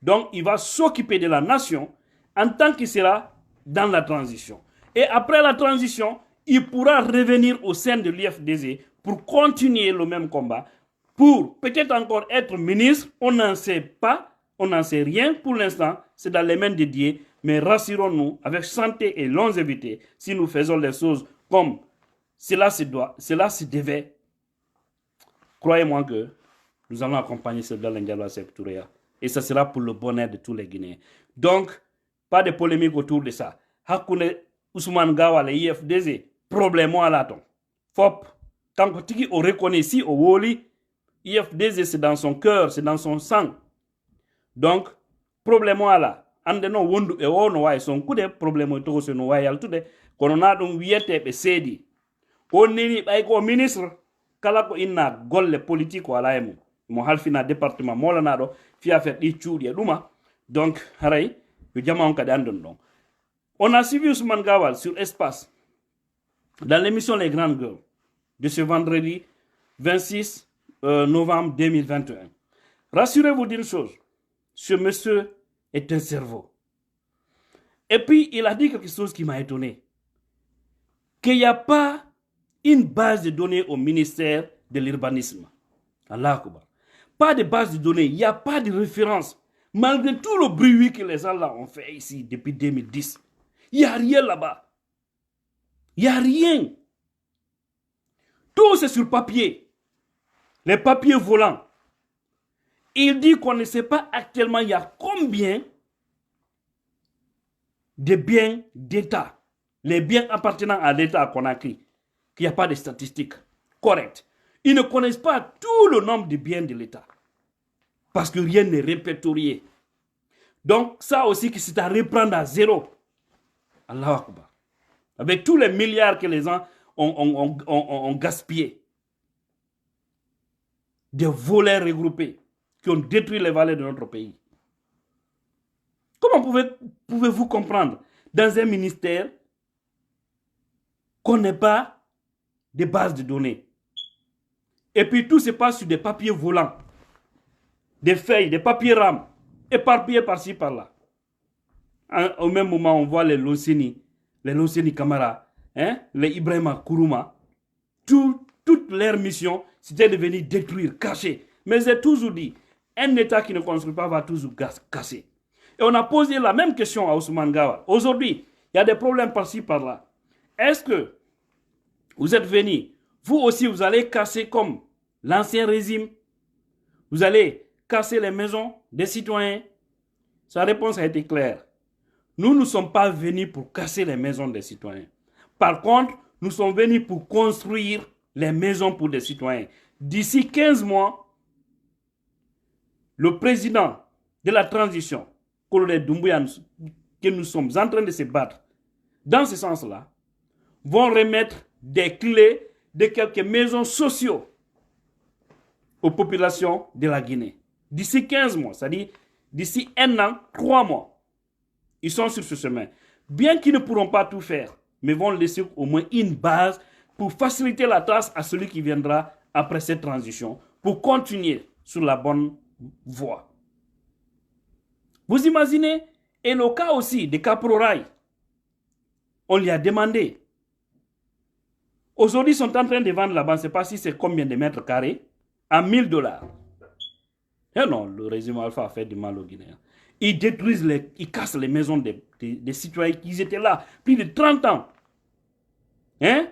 Donc, il va s'occuper de la nation en tant qu'il sera dans la transition. Et après la transition, il pourra revenir au sein de l'IFDC pour continuer le même combat, pour peut-être encore être ministre. On n'en sait pas, on n'en sait rien pour l'instant. C'est dans les mains de Dieu. Mais rassurons-nous, avec santé et longévité, si nous faisons les choses comme cela se devait, croyez-moi que nous allons accompagner Selouda Diallo à Sékou Touré. Et ça sera pour le bonheur de tous les Guinéens. Donc, pas de polémique autour de ça. Hakune Ousmane Gawal et IFDC, problème à la ton. Fop, quand on reconnaît ici au Woli, IFDC c'est dans son cœur, c'est dans son sang. Donc, problème à la. Ande no wondu e wono way son kude problème to so no wayal tude kono na dum wiyete be seedi on nini bay ko ministre kala ko inna golle politique wala emu mo halfina département molana do fi affaire di ciudi duma donc haray yo jama on kadi andon don on a suivi Ousmane Gawal sur Espace dans l'émission Les Grandes Gueules de ce vendredi 26 novembre 2021. Rassurez-vous d'une chose, ce monsieur est un cerveau. Et puis, il a dit quelque chose qui m'a étonné. Qu'il n'y a pas une base de données au ministère de l'urbanisme. Allah Akbar. Pas de base de données, il n'y a pas de référence. Malgré tout le bruit que les gens là ont fait ici depuis 2010, il n'y a rien là-bas. Il n'y a rien. Tout c'est sur papier. Les papiers volants. Il dit qu'on ne sait pas actuellement il y a combien de biens d'État, les biens appartenant à l'État qu'on a écrit, qu'il n'y a pas de statistiques correctes. Ils ne connaissent pas tout le nombre de biens de l'État. Parce que rien n'est répertorié. Donc ça aussi, c'est à reprendre à zéro. Allahu Akbar. Avec tous les milliards que les gens ont gaspillés. des voleurs regroupés qui ont détruit les vallées de notre pays. Comment pouvez-vous comprendre dans un ministère qu'on n'ait pas de bases de données? Et puis tout se passe sur des papiers volants, des feuilles, des papiers rames, éparpillés par-ci, par-là. Au même moment, on voit les Lonseni Camara, hein, les Ibrahima Kourouma. Toute leur mission, c'était de venir détruire, cacher. Mais j'ai toujours dit, un État qui ne construit pas va toujours casser. Et on a posé la même question à Ousmane Gawal. Aujourd'hui, il y a des problèmes par-ci, par-là. Est-ce que vous êtes venus, vous aussi, vous allez casser comme l'ancien régime? Vous allez casser les maisons des citoyens? Sa réponse a été claire. Nous ne sommes pas venus pour casser les maisons des citoyens. Par contre, nous sommes venus pour construire les maisons pour des citoyens. D'ici 15 mois, le président de la transition, colonel Doumbouya, que nous sommes en train de se battre, dans ce sens-là, vont remettre des clés de quelques maisons sociales aux populations de la Guinée. D'ici 15 mois, c'est-à-dire d'ici 1 an, 3 mois, ils sont sur ce chemin. Bien qu'ils ne pourront pas tout faire, mais vont laisser au moins une base pour faciliter la tâche à celui qui viendra après cette transition, pour continuer sur la bonne voie. Vous imaginez, et le cas aussi de Caprorail, on lui a demandé. Aujourd'hui, ils sont en train de vendre là-bas, je ne sais pas si c'est combien de mètres carrés, à $1000. Et non, le régime Alpha a fait du mal aux Guinéens. Ils détruisent, ils cassent les maisons des citoyens qui étaient là plus de 30 ans. Hein?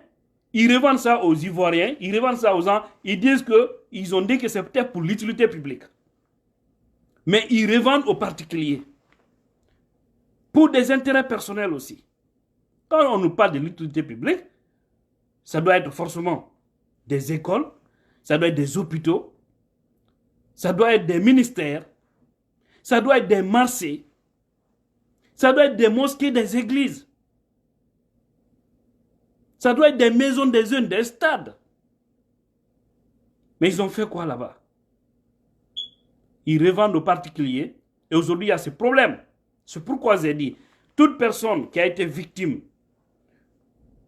Ils revendent ça aux Ivoiriens, ils revendent ça aux gens, ils disent qu'ils ont dit que c'est peut-être pour l'utilité publique. Mais ils revendent aux particuliers. Pour des intérêts personnels aussi. Quand on nous parle de l'utilité publique, ça doit être forcément des écoles, ça doit être des hôpitaux, ça doit être des ministères, ça doit être des marchés, ça doit être des mosquées, des églises, ça doit être des maisons des jeunes, des stades. Mais ils ont fait quoi là-bas? Ils revendent aux particuliers et aujourd'hui il y a ce problème. C'est pourquoi j'ai dit, toute personne qui a été victime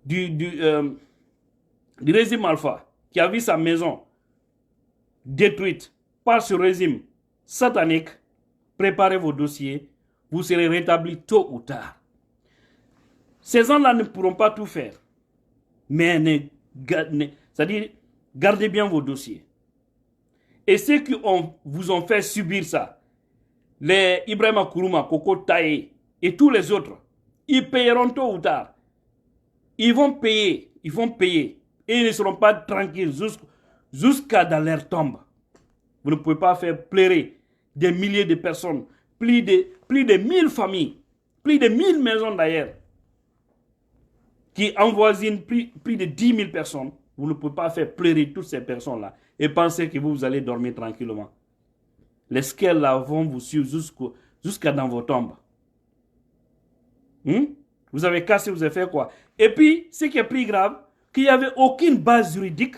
du régime Alpha, qui a vu sa maison détruite par ce régime satanique, préparez vos dossiers, vous serez rétablis tôt ou tard. Ces gens-là ne pourront pas tout faire, mais c'est-à-dire, gardez bien vos dossiers. Et ceux qui vous ont fait subir ça, les Ibrahima Kourouma, Koko Taye et tous les autres, ils payeront tôt ou tard. Ils vont payer. Et ils ne seront pas tranquilles jusqu'à dans leur tombe. Vous ne pouvez pas faire pleurer des milliers de personnes, plus de 1000 familles, plus de 1000 maisons d'ailleurs, qui envoisinent plus de 10 000 personnes. Vous ne pouvez pas faire pleurer toutes ces personnes-là et penser que vous allez dormir tranquillement. Les scales là vont vous suivre jusqu'à dans vos tombes. Vous avez cassé, vous avez fait quoi? Et puis, ce qui est plus grave, qu'il n'y avait aucune base juridique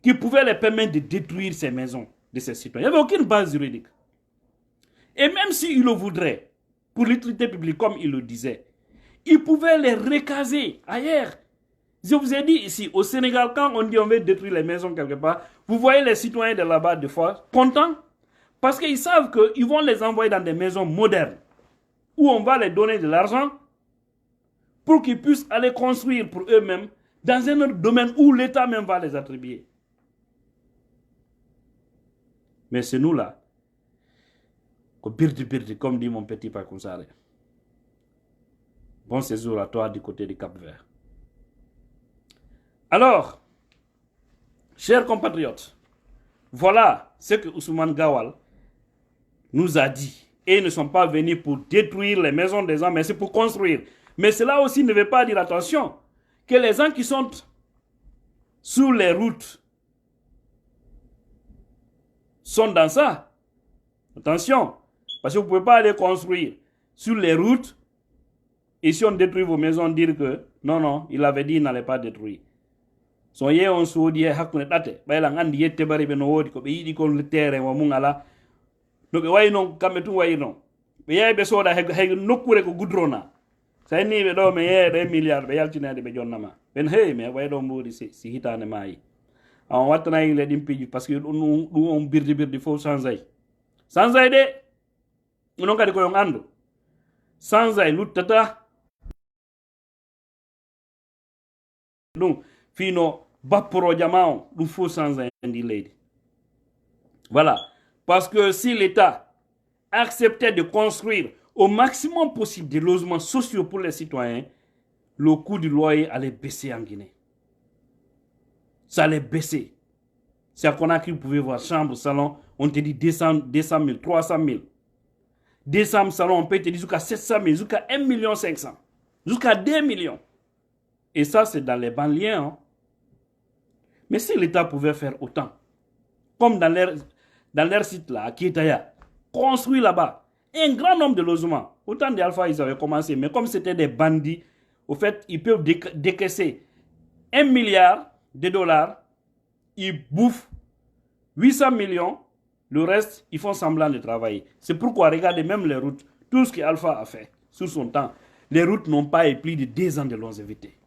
qui pouvait les permettre de détruire ces maisons de ces citoyens. Il n'y avait aucune base juridique. Et même s'ils le voudraient, pour l'utilité publique, comme ils le disaient, ils pouvaient les recaser ailleurs. Je vous ai dit ici, au Sénégal, quand on dit on veut détruire les maisons quelque part, vous voyez les citoyens de là-bas, des fois, contents, parce qu'ils savent qu'ils vont les envoyer dans des maisons modernes, où on va les donner de l'argent, pour qu'ils puissent aller construire pour eux-mêmes, dans un autre domaine où l'État même va les attribuer. Mais c'est nous là, comme dit mon petit Pakousare. Bon séjour à toi du côté du Cap-Vert. Alors, chers compatriotes, voilà ce que Ousmane Gawal nous a dit. Et ils ne sont pas venus pour détruire les maisons des gens, mais c'est pour construire. Mais cela aussi ne veut pas dire, attention, que les gens qui sont sur les routes sont dans ça. Attention, parce que vous ne pouvez pas aller construire sur les routes et si on détruit vos maisons, dire que non, il avait dit qu'il n'allait pas détruire. so ye on soodi e hakkunde ɗate ɓayla andi yette bari ɓe no woodi ko ɓe yiɗi kon terrain wa mum ala no ɓe wayi noon kamɓe tun wayi noon ɓe yeey ɓe sooda hay nokkure ko goudrona so anniɓe ɗo mi yeeɗo e milliard ɓe yaltinede ɓe jonnama ɓen hey mi wayi ɗo mbuuri si hitande maayi awon wattanayi le ɗin piiji par ce que ɗum on birdi fof changeay de onon kadi koyon andu changeay luttata ɗum fino bapporoja ma on ɗum fof changeay ndi leydi voilà parce que si l'État acceptait de construire au maximum possible des logements sociaux pour les citoyens, le coût du loyer allait baisser en Guinée. Ça allait baisser. C'est à Conakry, vous pouvez voir chambre, salon, on te dit 200 000, 300 000. 200 salons, on peut te dire jusqu'à 700 000, jusqu'à 1 500 000, jusqu'à 2 millions. Et ça, c'est dans les banlieues. Hein. Mais si l'État pouvait faire autant, comme dans leur site là, à Kietaya, construit là-bas un grand nombre de logements. Autant d'Alpha, ils avaient commencé, mais comme c'était des bandits, au fait, ils peuvent décaisser 1 milliard de dollars, ils bouffent 800 millions, le reste, ils font semblant de travailler. C'est pourquoi, regardez même les routes, tout ce qu'Alpha a fait sur son temps, les routes n'ont pas eu plus de 2 ans de longévité.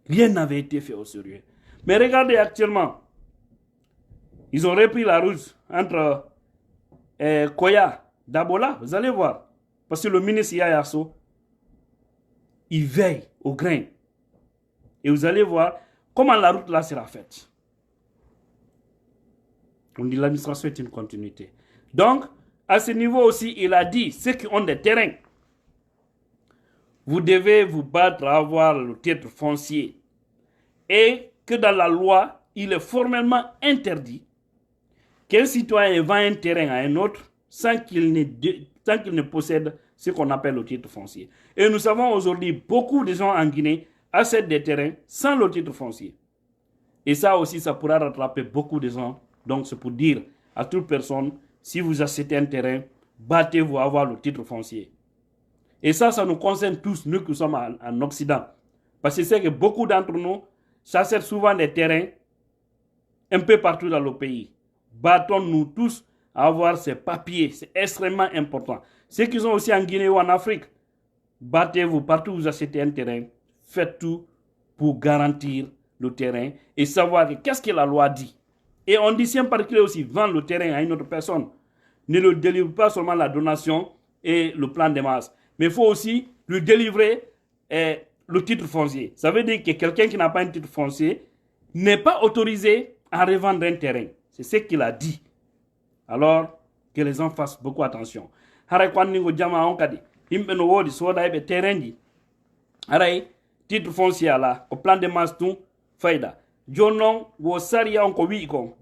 Rien n'avait été fait au sérieux. Mais regardez actuellement, ils ont repris la route entre Koya, Dabola, vous allez voir. Parce que le ministre Yayaso, il veille au grain. Et vous allez voir comment la route là sera faite. On dit l'administration est une continuité. Donc, à ce niveau aussi, il a dit, ceux qui ont des terrains, vous devez vous battre à avoir le titre foncier. Et que dans la loi, il est formellement interdit qu'un citoyen vend un terrain à un autre sans qu'il ne possède ce qu'on appelle le titre foncier. Et nous savons aujourd'hui beaucoup de gens en Guinée achètent des terrains sans le titre foncier. Et ça aussi, ça pourra rattraper beaucoup de gens. Donc c'est pour dire à toute personne, si vous achetez un terrain, battez-vous à avoir le titre foncier. Et ça nous concerne tous, nous qui sommes en Occident. Parce que c'est que beaucoup d'entre nous s'achètent souvent des terrains un peu partout dans le pays. Battons-nous tous à avoir ces papiers, c'est extrêmement important. Ceux qui sont aussi en Guinée ou en Afrique, battez-vous partout où vous achetez un terrain, faites tout pour garantir le terrain et savoir qu'est-ce que la loi dit. Et on dit si un particulier aussi vend le terrain à une autre personne, ne le délivre pas seulement la donation et le plan de masse, mais il faut aussi lui délivrer le titre foncier. Ça veut dire que quelqu'un qui n'a pas un titre foncier n'est pas autorisé à revendre un terrain. C'est ce qu'il a dit. Alors, que les gens fassent beaucoup attention. Haray ko ningo jama on kadi himbe no wodi soda be terrain di. Haray titre foncier là, au plan de masse tout fayda. Jonon wo sariya on ko wi ko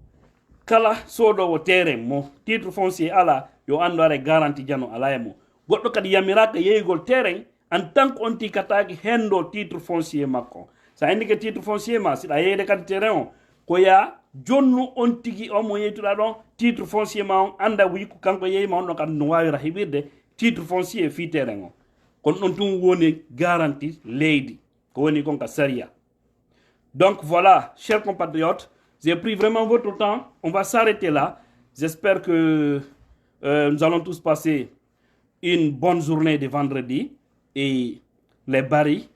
kala sodo wo terrain mo titre foncier ala yo ando are garantie jano ala mo. Goddo kadi yamiraka yeygol terrain en tant qu'on tikataki hendo titre foncier makko. Ça indique titre foncier ma si da yeyde kadi terrain on ko ya jonnu on tigi o mo yeytuɗa ɗon titre foncier ma on anda wi ko kanko yeyma on ɗon kadi no wawira heɓirde titre foncier fi terrain o kono ɗon tun woni garantie leydi ko woni kon ka saria. Donc voilà, chers compatriotes, j'ai pris vraiment votre temps, on va s'arrêter là. J'espère que nous allons tous passer une bonne journée de vendredi et les baris,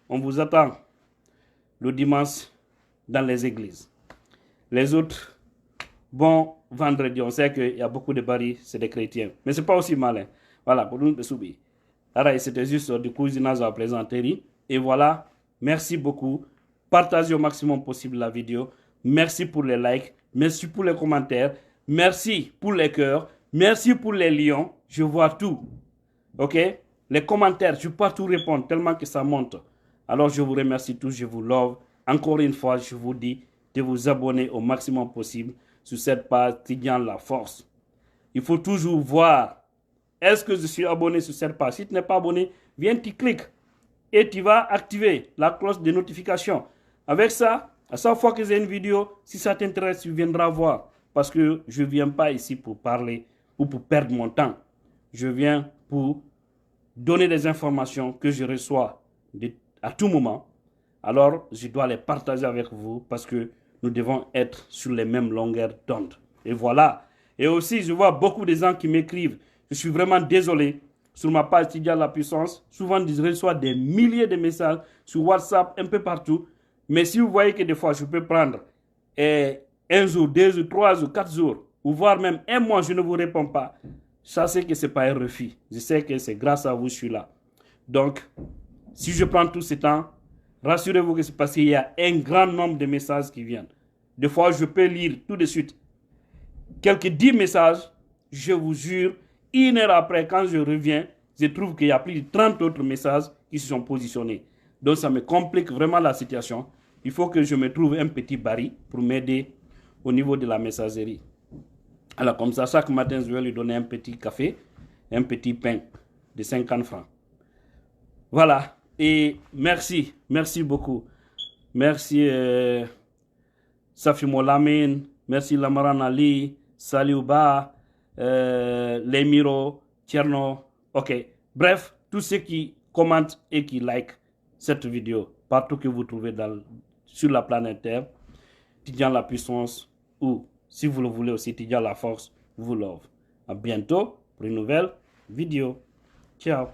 on vous attend le dimanche dans les églises. Les autres, bon vendredi, on sait qu'il y a beaucoup de baris, c'est des chrétiens. Mais ce n'est pas aussi malin. Voilà, pour nous de subir. Alors, c'était juste du cousinage à plaisanterie. Et voilà, merci beaucoup. Partagez au maximum possible la vidéo. Merci pour les likes. Merci pour les commentaires. Merci pour les cœurs. Merci pour les lions. Je vois tout. Ok? Les commentaires, je ne peux pas tout répondre tellement que ça monte. Alors, je vous remercie tous. Je vous love. Encore une fois, je vous dis de vous abonner au maximum possible sur cette page Tidjan La Force. Il faut toujours voir, est-ce que je suis abonné sur cette page? Si tu n'es pas abonné, viens, tu cliques et tu vas activer la cloche de notification. Avec ça, à chaque fois que j'ai une vidéo, si ça t'intéresse, tu viendras voir. Parce que je ne viens pas ici pour parler ou pour perdre mon temps. Je viens pour donner des informations que je reçois à tout moment alors je dois les partager avec vous parce que nous devons être sur les mêmes longueurs d'onde. Et voilà. Et aussi, je vois beaucoup de gens qui m'écrivent. Je suis vraiment désolé. Sur ma page Tidja La Puissance, souvent je reçois des milliers de messages sur WhatsApp, un peu partout. Mais si vous voyez que des fois, je peux prendre un jour, 2 jours, 3 jours, 4 jours, ou voire même un mois, je ne vous réponds pas, sachez que ce n'est pas un refus. Je sais que c'est grâce à vous que je suis là. Donc, si je prends tout ce temps, rassurez-vous que c'est parce qu'il y a un grand nombre de messages qui viennent. Des fois, je peux lire tout de suite quelques 10 messages. Je vous jure, 1 heure après, quand je reviens, je trouve qu'il y a plus de 30 autres messages qui se sont positionnés. Donc, ça me complique vraiment la situation. Il faut que je me trouve un petit baril pour m'aider au niveau de la messagerie. Alors, comme ça, chaque matin, je vais lui donner un petit café, un petit pain de 50 francs. Voilà. Et merci. Merci beaucoup. Merci Safi Molamin. Merci Lamaran Ali. Saliouba. Lemiro. Tcherno. Ok. Bref, tous ceux qui commentent et qui like cette vidéo, partout que vous trouvez sur la planète Terre, Tidja La Puissance, ou si vous le voulez aussi, Tidja La Force, vous love. À bientôt pour une nouvelle vidéo. Ciao.